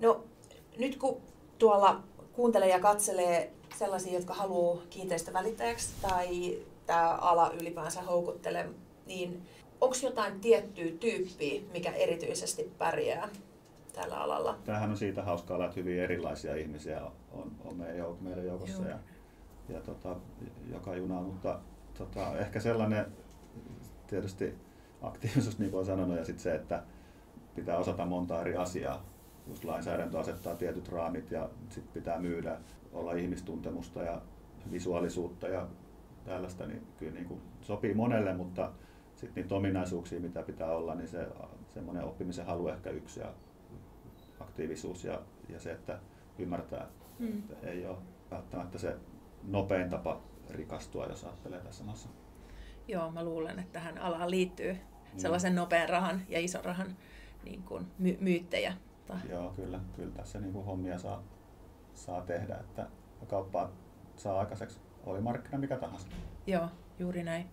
No nyt kun tuolla kuuntelee ja katselee sellaisia, jotka haluaa kiinteistövälittäjäksi tai tämä ala ylipäänsä houkuttelee, niin onko jotain tiettyä tyyppiä, mikä erityisesti pärjää tällä alalla? Tämähän on siitä hauskaa olla, että hyvin erilaisia ihmisiä on meidän joukossa ja joka junaa, mutta ehkä sellainen tietysti aktiivisuus, niin kuin olen sanonut, ja sitten se, että pitää osata monta eri asiaa. Just lainsäädäntö asettaa tietyt raamit ja sitten pitää myydä, olla ihmistuntemusta ja visuaalisuutta ja tällaista, niin kyllä niin kuin sopii monelle, mutta sitten niitä ominaisuuksia, mitä pitää olla, niin se semmoinen oppimisen halu ehkä yksi ja aktiivisuus ja se, että ymmärtää, että ei ole välttämättä se nopein tapa rikastua, jos ajattelee tässä maassa. Joo, mä luulen, että tähän alaan liittyy sellaisen nopean rahan ja ison rahan niin kuin myyttejä. Joo, kyllä tässä niin kuin hommia saa tehdä, että kauppaa saa aikaiseksi, oli markkina mikä tahansa. Joo, juuri näin.